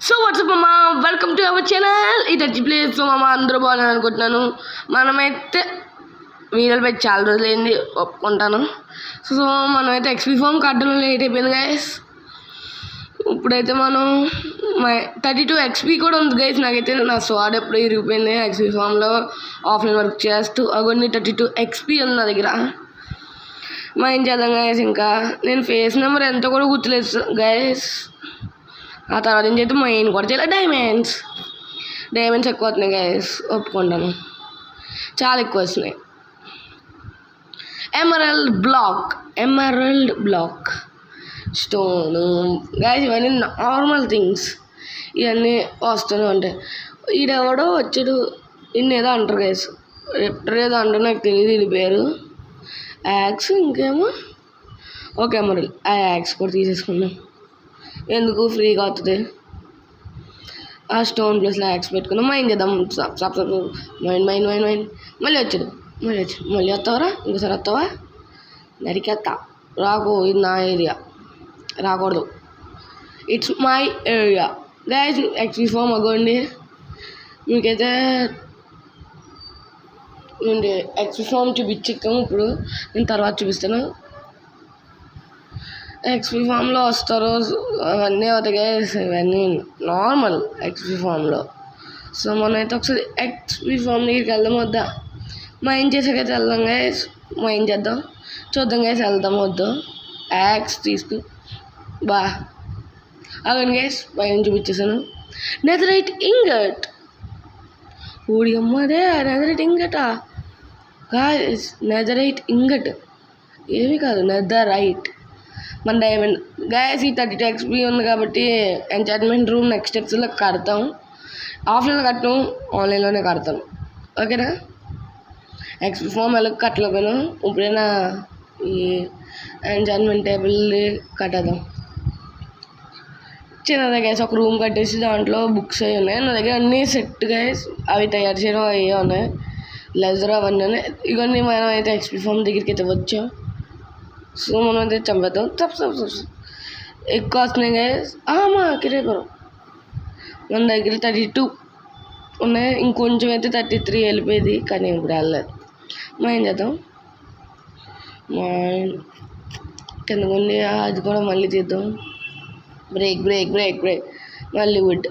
So WhatsApp అమ్మా, welcome to our channel. ఈ touch place అమ్మ అందరూ బాగున్నాను అనుకుంటున్నాను. మనమైతే వీడియోలు పెట్టి చాలా రోజులు అయింది, ఒప్పుకుంటాను. సో మనమైతే ఎక్స్పీ ఫామ్ కట్టడం లేట్ అయిపోయింది గైస్. ఇప్పుడైతే మనం 32 ఎక్స్పీ కూడా ఉంది గైస్. నాకైతే నా స్వాడ్ ఎప్పుడు ఇరిగిపోయింది ఎక్స్పీ ఫామ్లో ఆఫ్లైన్ వర్క్ చేస్తూ. అవన్నీ 32 ఎక్స్పీ ఉంది నా దగ్గర. ఏం చేద్దాం గైస్, ఇంకా నేను ఫేస్ నెంబర్ ఎంతో కూడా గుర్తులేదు గైస్. ఆ తర్వాత ఏం చేస్తే మైన్ కూడా చేయాలి. డైమండ్స్ ఎక్కువ వస్తున్నాయి గైస్, ఒప్పుకుంటాను, చాలా ఎక్కువ వస్తున్నాయి. ఎమరల్డ్ బ్లాక్ స్టోను గైస్, ఇవన్నీ నార్మల్ థింగ్స్. ఇవన్నీ వస్తూనే ఉంటాయి. ఈడెవడో వచ్చాడు, ఇన్ని ఏదో అంటారు గైస్, రెప్టర్ ఏదో అంటారు, నాకు తెలియదు ఇది పేరు. యాక్స్ ఇంకేమో ఓకే ఎమరల్. ఆ యాక్స్ కూడా తీసేసుకున్నాం, ఎందుకు ఫ్రీగా అవుతుంది. ఆ స్టోన్ ప్లేస్లో యాక్స్ పెట్టుకున్నాం. మైన్ చేద్దాం. మైన్ మళ్ళీ వచ్చాడు. మళ్ళీ వస్తావరా, ఇంకోసారి వస్తావా, నరికేస్తా. రాకు, ఇది నా ఏరియా, రాకూడదు. It's my area guys. XP farm అగోండి. మీకైతే ఎక్స్పీ ఫామ్ చూపించాము, ఇప్పుడు నేను తర్వాత చూపిస్తాను. ఎక్స్పీ ఫామ్లో వస్తారు అవన్నీ అవుతాయి గైస్, ఇవన్నీ నార్మల్ ఎక్స్పీ ఫామ్లో. సో మనమైతే ఒకసారి ఎక్స్పీ ఫామ్ దగ్గరికి వెళ్దాం వద్దా, మైన్ చేసాకైతే వెళ్దాం గైస్. మైన్ చేద్దాం, చూద్దాం గైస్, వెళ్దాం వద్దు. యాక్స్ తీసుకు అవండి గైస్, పైన చూపించేసాను. నెదరైట్ ఇంగట్, ఊడి అమ్మదే నెదరైట్ ఇంగటా గాయస్. నెదరైట్ ఇంగట్ ఏమీ కాదు, నెదరైట్ మన డైమండ్ గైస్. ఈ 32 ఎక్స్పీ ఉంది కాబట్టి ఎంచార్ట్మెంట్ రూమ్ నెక్స్ట్ స్టెప్స్లో కడతాం. ఆఫ్లైన్లో కట్టడం, ఆన్లైన్లోనే కడతాం, ఓకేనా. ఎక్స్పీ ఫామ్ ఎలా కట్టలేకపోయాను, ఇప్పుడైనా ఈ ఎంచార్ట్మెంట్ టేబుల్ కట్టేద్దాం. చిన్నదే గైస్, ఒక రూమ్ కట్టేసి దాంట్లో బుక్స్ అవి ఉన్నాయి. నా దగ్గర అన్నీ సెట్ గైస్, అవి తయారు చేయడం అవి ఉన్నాయి, లెజర్ అవన్నీ ఉన్నాయి. ఇవన్నీ మనం అయితే ఎక్స్పీ ఫామ్ దగ్గరికి అయితే వచ్చాం. సో మనం అయితే చంపేద్దాం. ఎక్కువ వస్తున్నాయి గైస్. మా కిరేపురం మన దగ్గర 32 ఉన్నాయి, ఇంకొంచెం అయితే 33 వెళ్ళిపోయేది, కానీ ఇప్పుడు వెళ్ళలేదు. ఏం చేద్దాం, కిందకుండి అది కూడా మళ్ళీ తీద్దాం. బ్రేక్ మళ్ళీ వుడ్,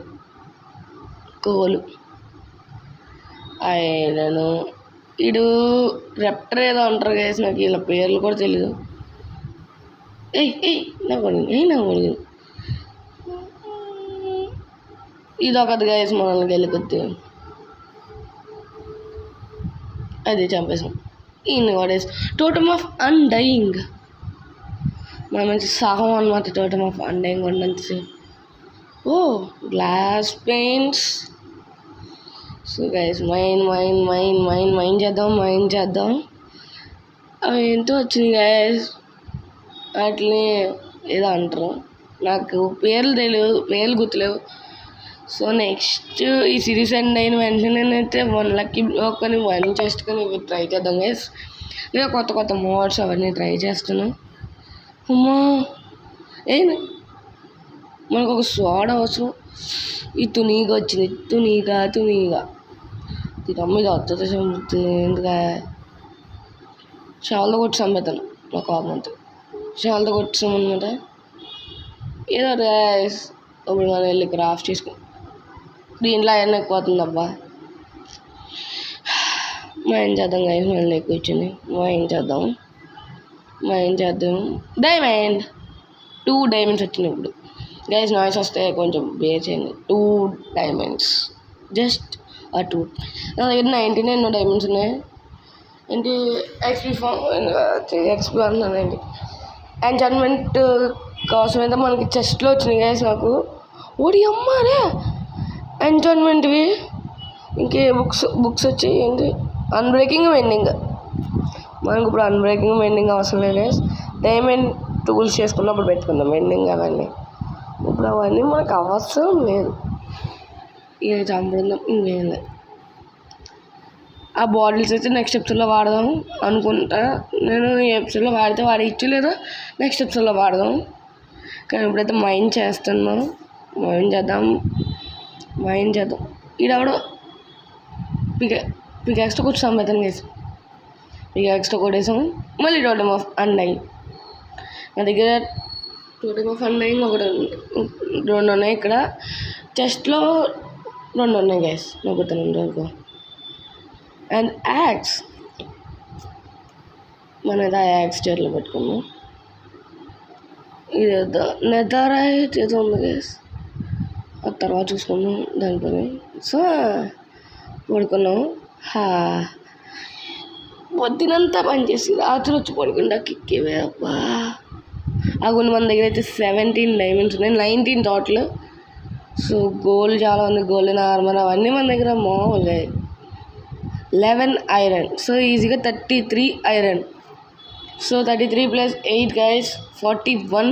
కోలు, ఐరను. ఇడు రెప్టర్ ఏదో అంటారు గైస్, నాకు ఇలా పేర్లు కూడా తెలీదు. నాకు పడింది. ఇది ఒకటి గైస్, మనల్ని గెలుకొద్ది, అది చంపేసాం. ఈయన కూడా టోటమ్ ఆఫ్ అన్డయింగ్, మన మంచి సహం అనమాట. టోటమ్ ఆఫ్ అన్డయింగ్ ఉన్నంతసేపు. Glass paints. So guys, mine చేద్దాం. అవి ఎంతో వచ్చినాయి గైస్, వాటిని ఏదో అంటారు, నాకు పేర్లు గుర్తులేవు. సో నెక్స్ట్ ఈ సిరీస్ ఎండ్ అయిన వెంటనే నేనైతే 1 లక్కీ బ్లాక్ అని 1 చెస్ట్ కానీ ఇవి ట్రై చేద్దాం గైస్. లేదా కొత్త మోడ్స్ అవన్నీ ట్రై చేస్తున్నాను. అమ్మా మనకు ఒక స్వాడ్ అవసరం. ఈ తునీగా వచ్చింది, తునీగా మీద వస్తుంది ఎందుకు షాల్తో కొట్టి చంపేతాను. నా కోపం అంతా షాల్తో కొట్టామన్నమాట. ఏదో గైస్, ఇప్పుడు మనం వెళ్ళి క్రాఫ్ట్ చేసుకో. దీంట్లో అయినా ఎక్కువ అవుతుంది అబ్బా. మైన్ చేద్దాం గైస్, మళ్ళీ ఎక్కువ వచ్చింది. మైన్ చేద్దాం. డైమండ్ 2 డైమండ్స్ వచ్చినాయి ఇప్పుడు గైస్. నాయిస్ వస్తే కొంచెం బేర్ చేయండి. 2 డైమండ్స్, జస్ట్ 2. నా దగ్గర 99 డైమండ్స్ ఉన్నాయి. ఏంటి ఎక్స్పీ అంటున్నానండి. ఎంచార్ట్మెంట్ కోసం అయితే మనకి చెస్ట్లో వచ్చినాయి గైస్. నాకు ఓడి అమ్మారే ఎంచార్ట్మెంట్వి. ఇంకే బుక్స్ వచ్చి ఏంటి అన్బ్రేకింగ్ వెండింగ్. మనకు ఇప్పుడు అన్బ్రేకింగ్ వెండింగ్ అవసరం లేదు గైస్. డైమండ్ టూల్స్ చేసుకున్నప్పుడు పెట్టుకుందాం వెండింగ్ అవన్నీ. ఇప్పుడు అవన్నీ మనకు అవసరం లేదు. ఇక చంపుకుందాం, ఇంకేం లేదు. ఆ బాటిల్స్ అయితే నెక్స్ట్ ఎపిసోడ్లో వాడదాం అనుకుంటా. నేను ఈ ఎపిసోడ్లో వాడేయచ్చు, లేదా నెక్స్ట్ ఎపిసోడ్లో వాడదాం. కానీ ఇప్పుడైతే మైన్ చేస్తున్నాం. మైన్ చేద్దాం. మైండ్ చేద్దాం. ఈడెవడో పికాక్స్తో కొంచెం సంబెత్తాను గైస్. పికాక్స్తో కొట్టేసాం. మళ్ళీ టోటమ్ ఆఫ్ అన్డైయింగ్. నా దగ్గర టోటమ్ ఆఫ్ అన్డైయింగ్ ఒకటి 2 ఉన్నాయి. ఇక్కడ చెస్ట్లో 2 ఉన్నాయి గైస్, నాకు గుర్తున్నంత వరకు. అండ్ యాక్స్, మనది ఆ యాక్స్ చేతిలో పెట్టుకున్నాం. ఇది నెదరైట్ ఏదో ఉంది గైస్, ఆ తర్వాత చూసుకున్నాం దానిపైన. సో పడుకున్నాం. పొద్దునంతా పనిచేసి రాత్రి వచ్చి పడుకుంటా కిక్కేవే అబ్బా. కొన్ని మన దగ్గర అయితే 17 డైమండ్స్ ఉన్నాయి, 19 టోటల్. సో గోల్డ్ చాలా ఉంది, గోల్డ్ ఆర్మర్ అవన్నీ మన దగ్గర మామూలుగా. 11 ఐరన్, సో ఈజీగా 33 ఐరన్. So 33 + 8 guys 41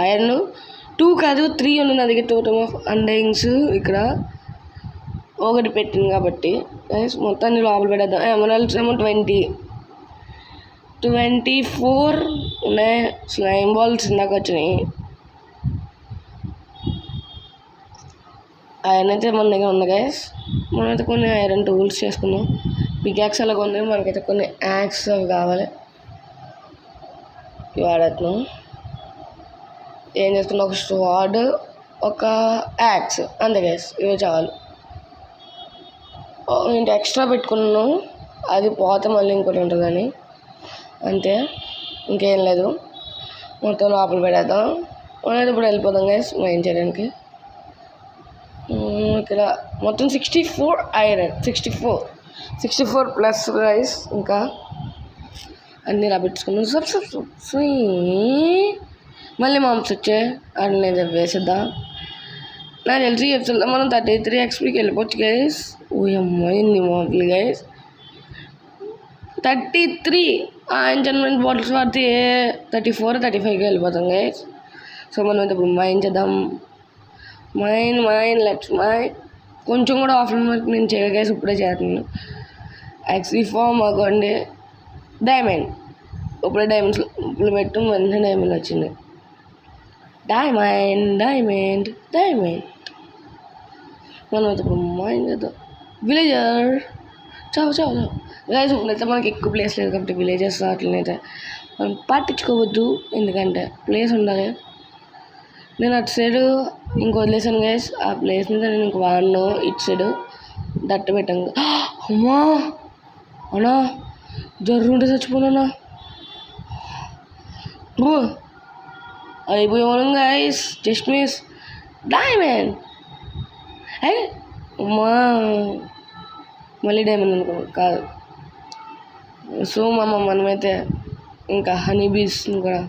iron. 2 కాదు 3 ఉంది నా దగ్గర టోటమ్ ఆఫ్ అన్డైయింగ్స్. ఇక్కడ ఒకటి పెట్టింది కాబట్టి గైస్ మొత్తాన్ని లోపల పెట్టేద్దాం. ఎమరాల్డ్స్ ఏమో 24 ఉన్నాయి. స్లైమ్ బాల్స్ ఇందాక వచ్చినాయి. ఐరన్ అయితే మన దగ్గర ఉంది గైస్. మనమైతే కొన్ని ఐరన్ టూల్స్ చేసుకుందాం. పికాక్స్ అలా ఉంది, మనకైతే కొన్ని యాక్స్ అవి కావాలి. ఇవి వాడేస్తున్నాం. ఏం చేస్తున్నాం, ఒక స్వాడ్, ఒక యాక్స్, అంతే గైస్. ఇవి చాలు. ఇంటి ఎక్స్ట్రా పెట్టుకున్నాను, అది పోతే మళ్ళీ ఇంకోటి ఉంటుందని, అంతే, ఇంకేం లేదు. మొత్తం లోపల పెట్టేద్దాం. మనమైతే ఇప్పుడు వెళ్ళిపోదాం గైస్ మైన్ చేయడానికి. ఇక్కడ మొత్తం 64 ఐరన్, 64 ప్లస్ గైస్. ఇంకా అన్నీ ఇలా పెట్టుకున్నాం. మళ్ళీ మామ్స్ వచ్చే అనేది వేసేద్దాం. నాకు తెలిసి చెప్తుందా మనం 33 XPకి వెళ్ళిపోవచ్చు గైస్. ఓయమ్మాయింది మామూలు గైస్ 33. ఎంచన్మెంట్ బాటిల్స్ వాడితే 34, 35కి వెళ్ళిపోతాం గైస్. సో మనం ఇప్పుడు మైన్ చేద్దాం. Mine let's mine. కొంచెం కూడా ఆఫ్లైన్ వర్క్ నేను చేయగా గైస్, ఇప్పుడే చేస్తున్నాను. యాక్సీ ఫామ్ అవ్వండి. డైమండ్, ఇప్పుడే డైమండ్స్ ఇప్పుడు పెట్టు, వెంటనే డైమండ్ వచ్చింది. డైమండ్ మనం ఇప్పుడు మైన్ చేద్దాం. విలేజర్ చావు గైస్. ఇప్పుడైతే మనకి ఎక్కువ ప్లేస్ లేదు కాబట్టి విలేజెస్ అట్లనైతే మనం పట్టించుకోవద్దు, ఎందుకంటే ప్లేస్ ఉండాలి. నేను అటు సైడు ఇంక వదిలేసాను గైస్. ఆ ప్లేస్ మీద నేను ఇంక వాడను. ఇటు సైడు దట్ట పెట్టాను. అమ్మా అన్నా, జర్రుంటే చచ్చిపోనా. అయిపోయాం గైస్, జస్ట్ మిస్. డైమండ్, అమ్మా మళ్ళీ డైమండ్ అనుకో కాదు. సో మనమైతే ఇంకా హనీ బీస్ కూడా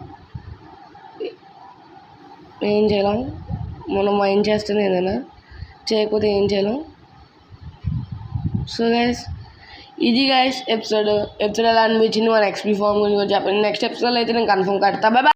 ఏం చేయలేం. మనం మైండ్ చేస్తేనే ఏదైనా, చేయకపోతే ఏం చేయలేం. సో గైస్ ఇది గైస్ ఎపిసోడ్ ఎలా అనిపించింది, మన XP ఫామ్ గురించి చెప్పండి. నెక్స్ట్ ఎపిసోడ్లో అయితే నేను కన్ఫర్మ్ కడతా. బాయ్.